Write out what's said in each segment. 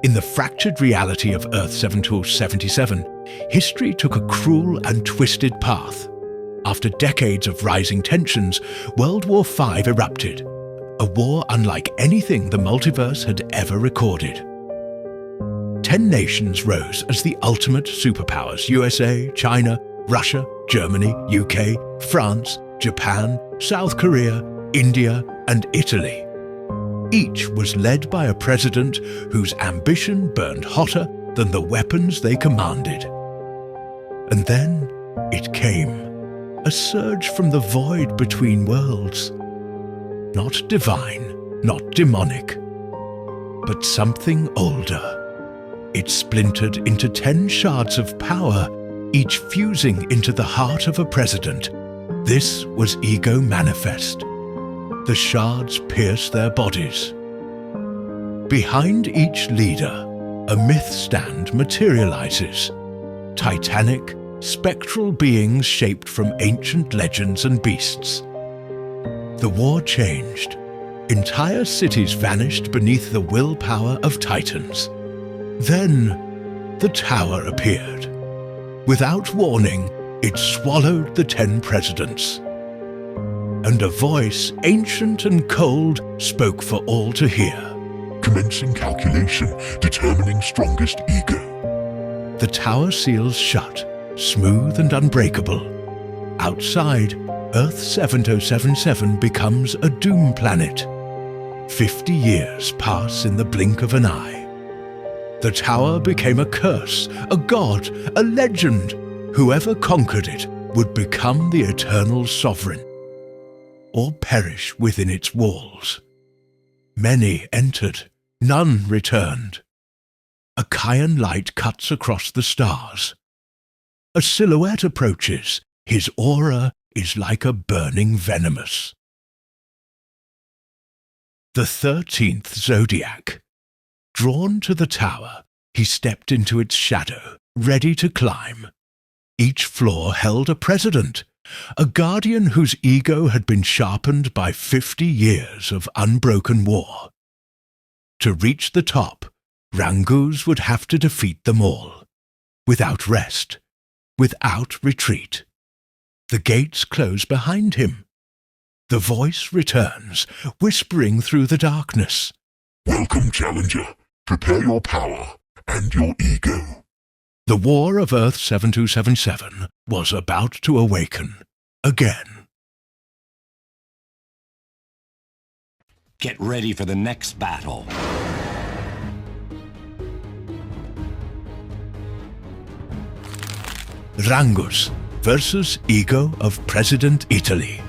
In the fractured reality of Earth 7277, history took a cruel and twisted path. After decades of rising tensions, World War V erupted, a war unlike anything the multiverse had ever recorded. 10 nations rose as the ultimate superpowers: USA, China, Russia, Germany, UK, France, Japan, South Korea, India, and Italy. Each was led by a president whose ambition burned hotter than the weapons they commanded. And then it came, a surge from the void between worlds. Not divine, not demonic, but something older. It splintered into 10 shards of power, each fusing into the heart of a president. This was Ego Manifest. The shards pierce their bodies. Behind each leader, a myth stand materializes. Titanic, spectral beings shaped from ancient legends and beasts. The war changed. Entire cities vanished beneath the willpower of titans. Then, the tower appeared. Without warning, it swallowed the 10 presidents. And a voice, ancient and cold, spoke for all to hear. Commencing calculation, determining strongest ego. The tower seals shut, smooth and unbreakable. Outside, Earth 7077 becomes a doom planet. 50 years pass in the blink of an eye. The tower became a curse, a god, a legend. Whoever conquered it would become the eternal sovereign, or perish within its walls. Many entered, none returned. A Kayan light cuts across the stars. A silhouette approaches. His aura is like a burning venomous. The 13th Zodiac. Drawn to the tower, he stepped into its shadow, ready to climb. Each floor held a president, a guardian whose ego had been sharpened by 50 years of unbroken war. To reach the top, Rangguz would have to defeat them all, without rest, without retreat. The gates close behind him. The voice returns, whispering through the darkness. Welcome, challenger. Prepare your power and your ego. The war of Earth 7277 was about to awaken again. Get ready for the next battle. Rangguz versus Ego of President Italy.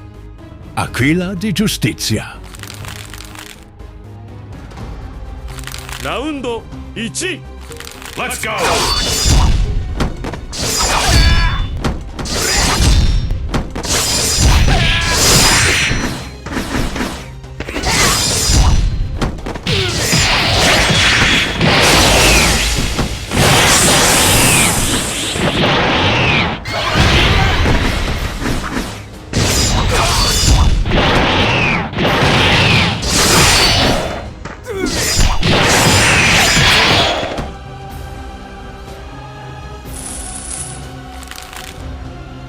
Aquila di Giustizia. 라운드 1. Let's go!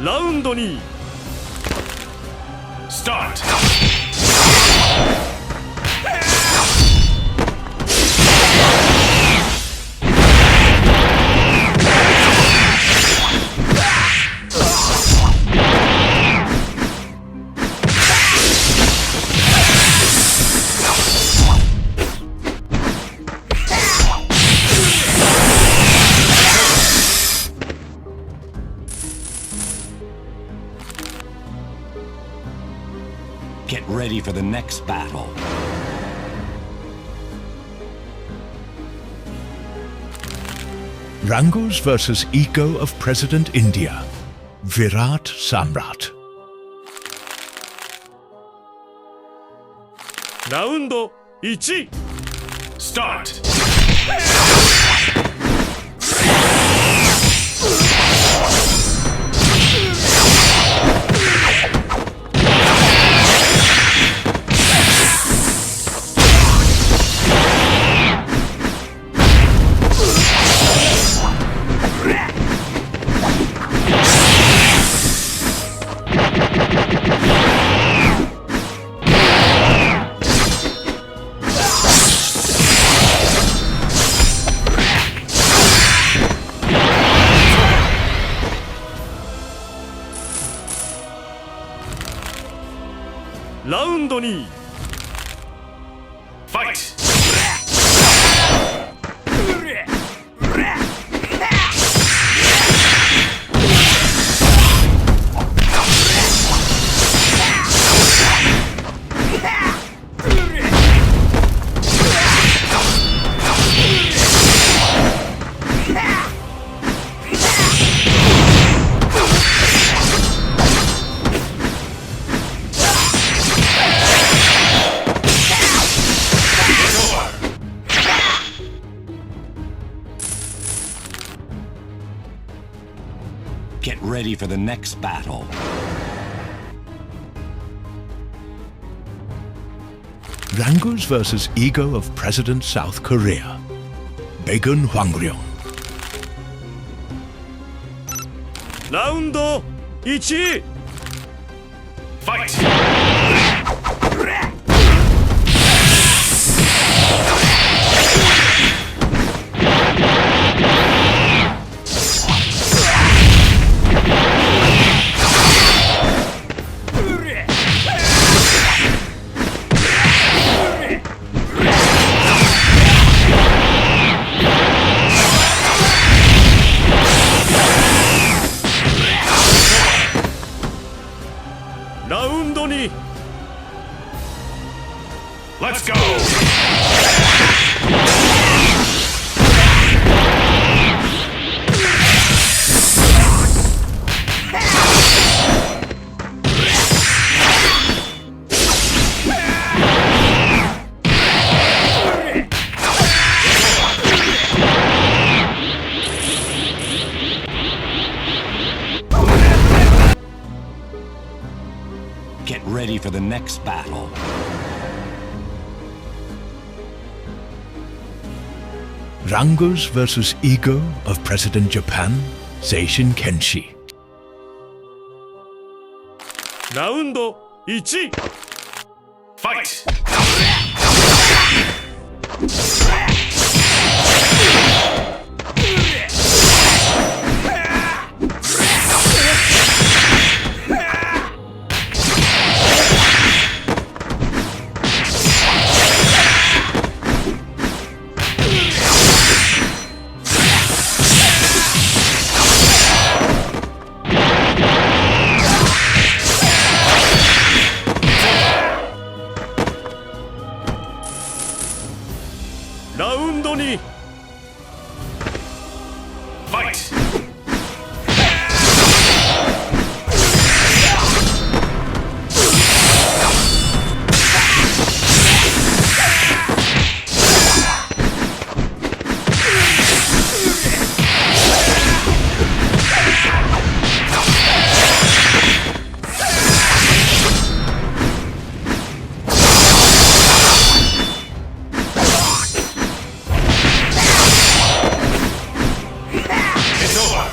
라운드 2. Start! Get ready for the next battle. Rangguz versus Ego of President India. Virat Samrat. 라운드 1. Start! ウンド2 Fight! Get ready for the next battle. Rangguz versus ego of President South Korea. Baekun Hwangryong. ラウンド1 Fight! Let's go! Get ready for the next battle. Rangguz versus ego of President Japan, Seishin Kenshi. ラウンド1 Fight!ラウンド2 Fight! It's over!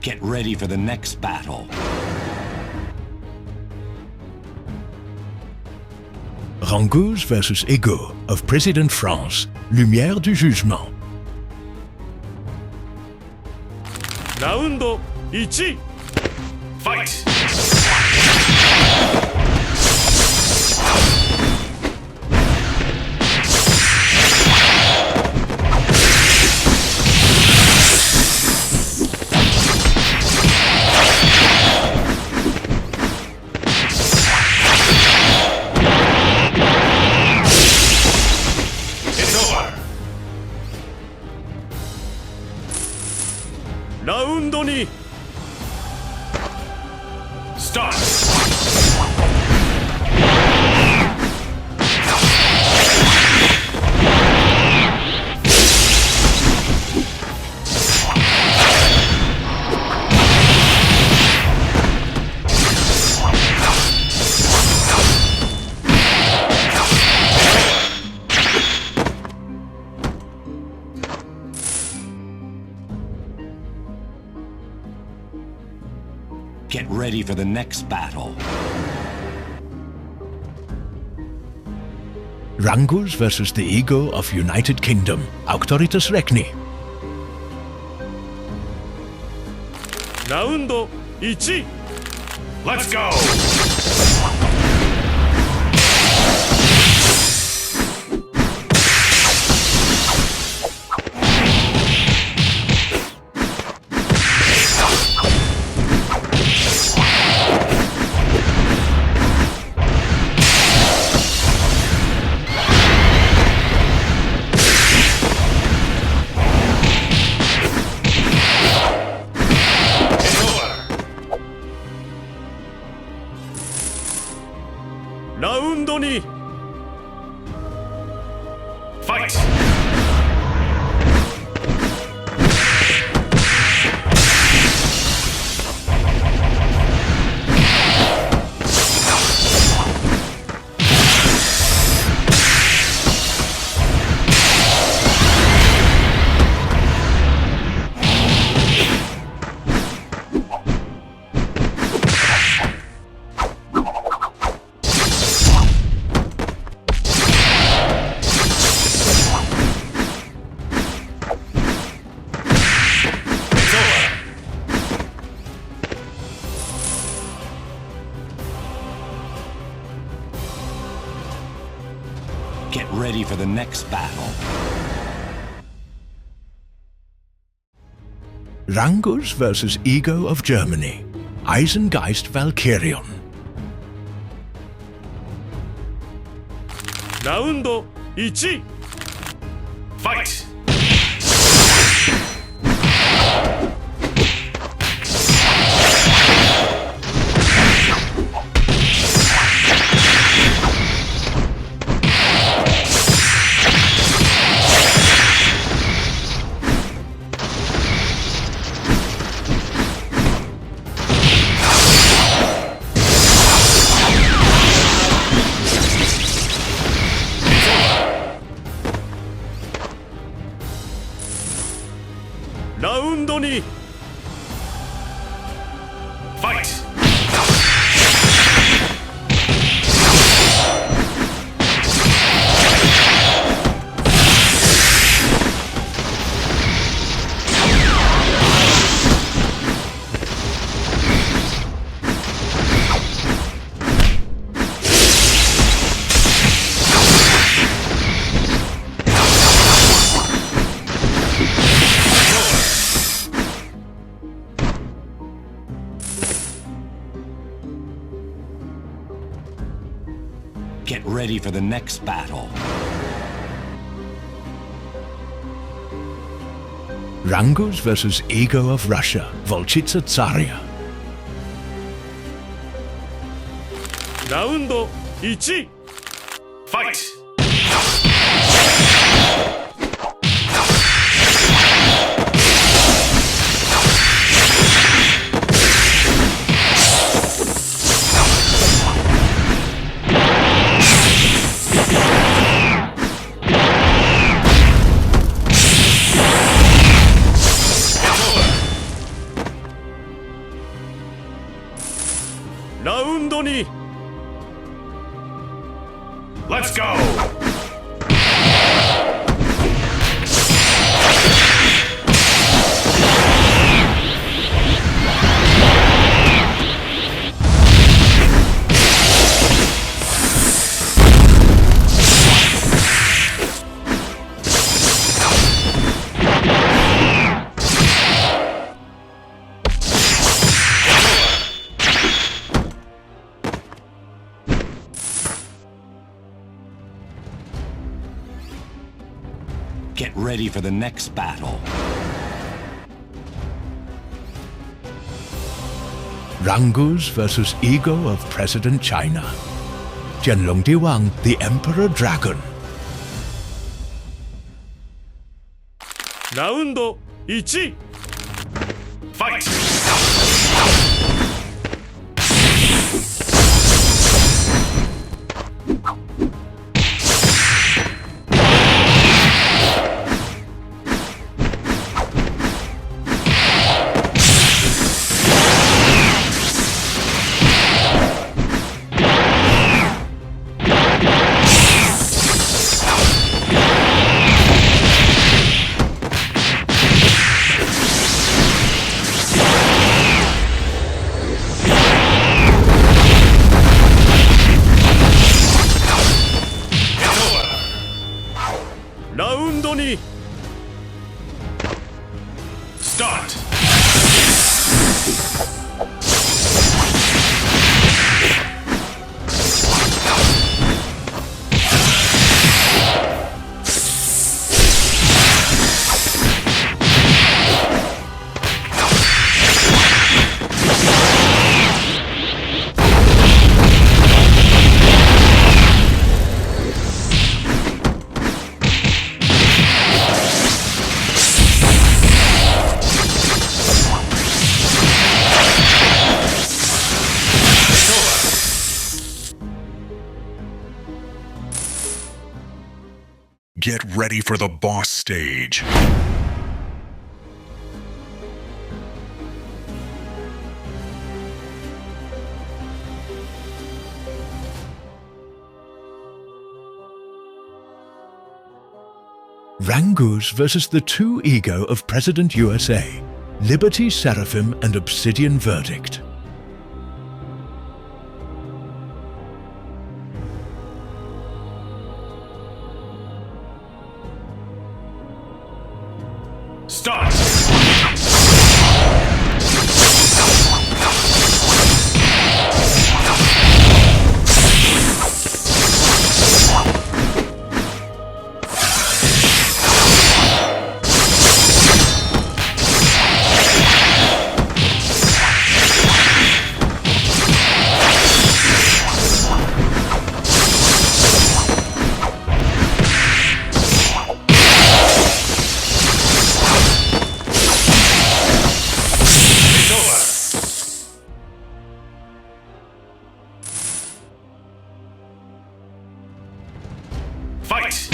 Get ready for the next battle. Rangguz versus ego of President France, Lumière du Jugement. ラウンド1 Fight! It's over! ラウンド2 Start! Get ready for the next battle. Rangguz versus the ego of United Kingdom, Auctoritas Regni. ラウンド1 Let's go! It's over! ラウンド2 Fight! It's over! Get ready for the next battle. Rangguz versus Ego of Germany. Eisengeist Valkyrion. ラウンド1 Fight! It's over! ラウンド2 Fight! Get ready for the next battle. Rangguz versus Ego of Russia. Volchitsa Tsaria. ラウンド1 Fight! It's over! ラウンド2 Let's go! Get ready for the next battle. Rangguz versus Ego of President China. Jianlong Diwang, the Emperor Dragon. ラウンド1 Fight! Get ready for the boss stage. Rangguz versus the two ego of President USA, Liberty Seraphim and Obsidian Verdict. Start! Fight!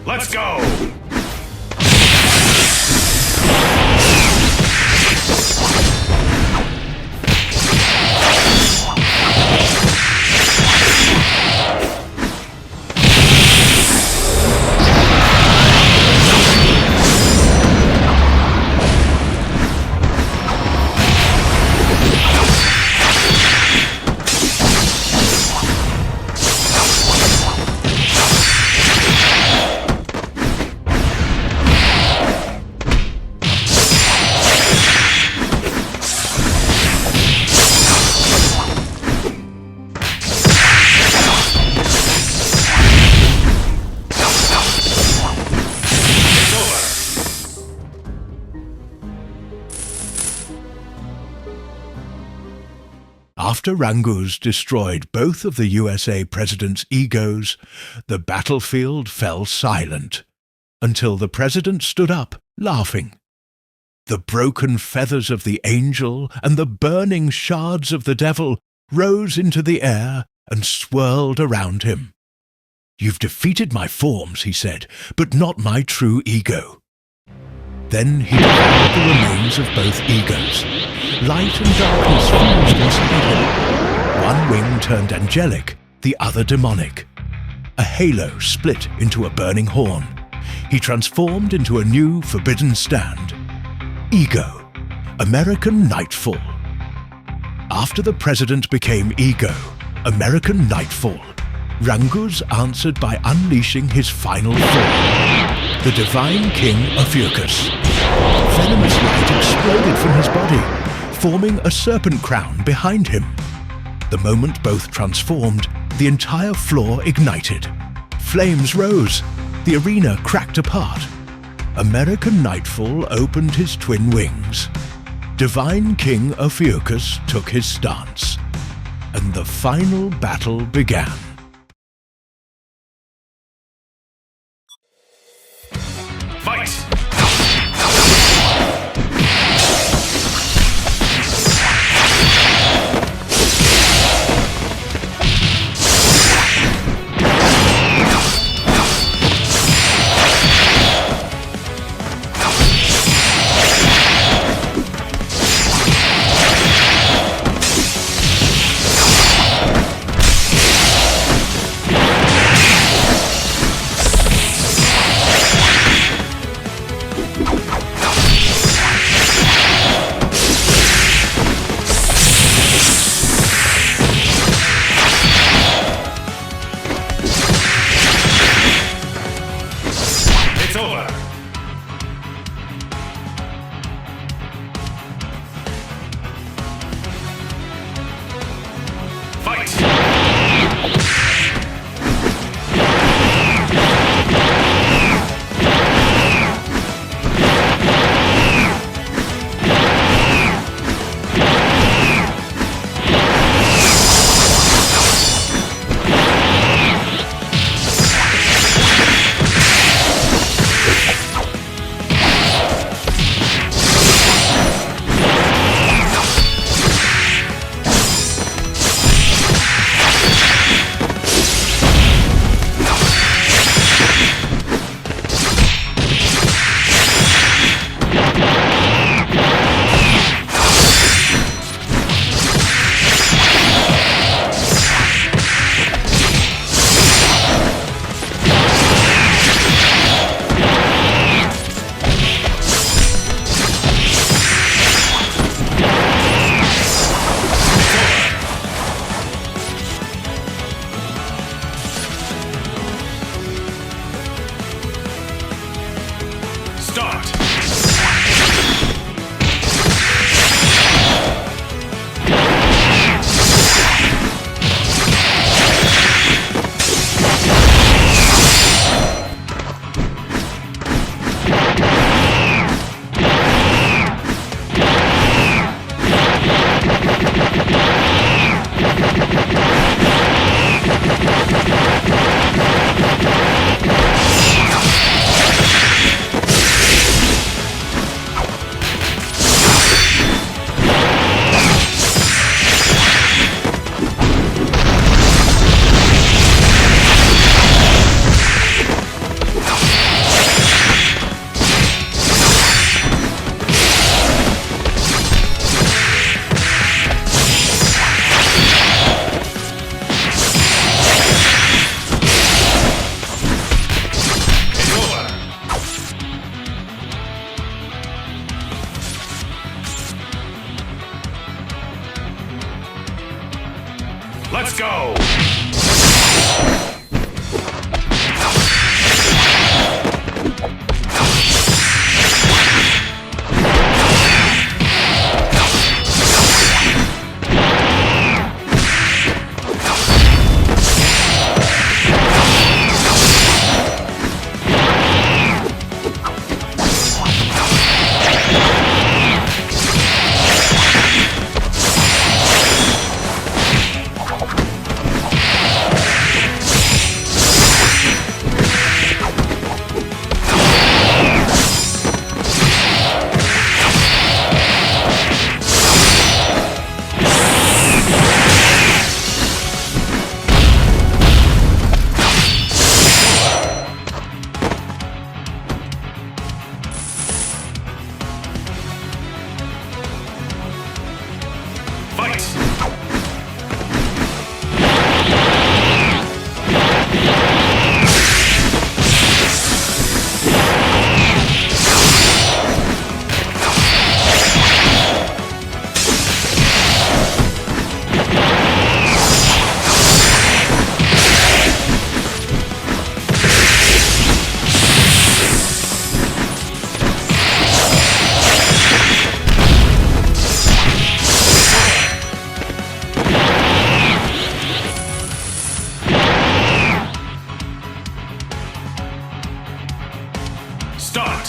Let's go! After Rangguz destroyed both of the USA president's egos, the battlefield fell silent, until the president stood up, laughing. The broken feathers of the angel and the burning shards of the devil rose into the air and swirled around him. "You've defeated my forms," he said, "but not my true ego." Then he devoured the remains of both egos. Light and darkness fused inside him. One wing turned angelic, the other demonic. A halo split into a burning horn. He transformed into a new forbidden stand. Ego, American Nightfall. After the president became Ego, American Nightfall, Rangguz answered by unleashing his final form, the Divine King Ophiuchus. Venomous light exploded from his body, forming a serpent crown behind him. The moment both transformed, the entire floor ignited. Flames rose. The arena cracked apart. American Nightfall opened his twin wings. Divine King Ophiuchus took his stance. And the final battle began. Fight! Let's go! Start!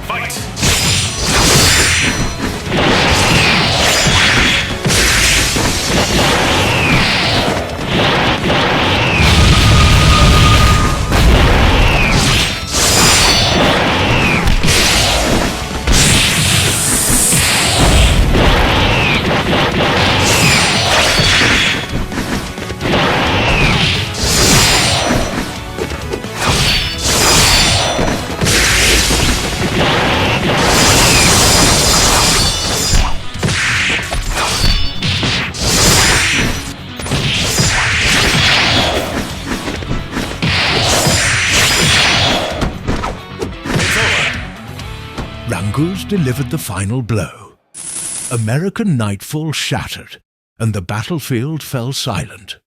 Fight! Rangguz delivered the final blow. American nightfall shattered, and the battlefield fell silent.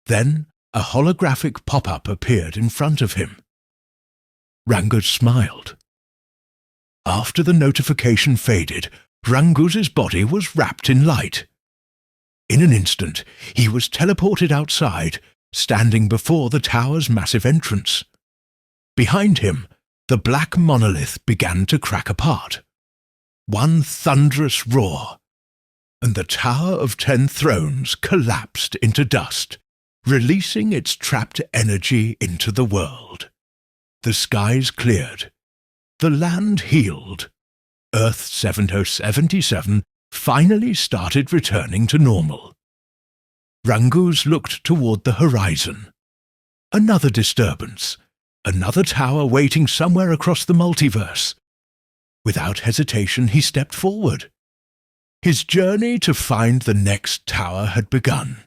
Then a holographic pop-up appeared in front of him. Rangguz smiled. After the notification faded, Rangguz's body was wrapped in light. In an instant, he was teleported outside, standing before the tower's massive entrance. Behind him, the black monolith began to crack apart. One thunderous roar, and the Tower of 10 Thrones collapsed into dust, releasing its trapped energy into the world. The skies cleared. The land healed. Earth 7077 finally started returning to normal. Rangguz looked toward the horizon. Another disturbance. Another tower waiting somewhere across the multiverse. Without hesitation, he stepped forward. His journey to find the next tower had begun.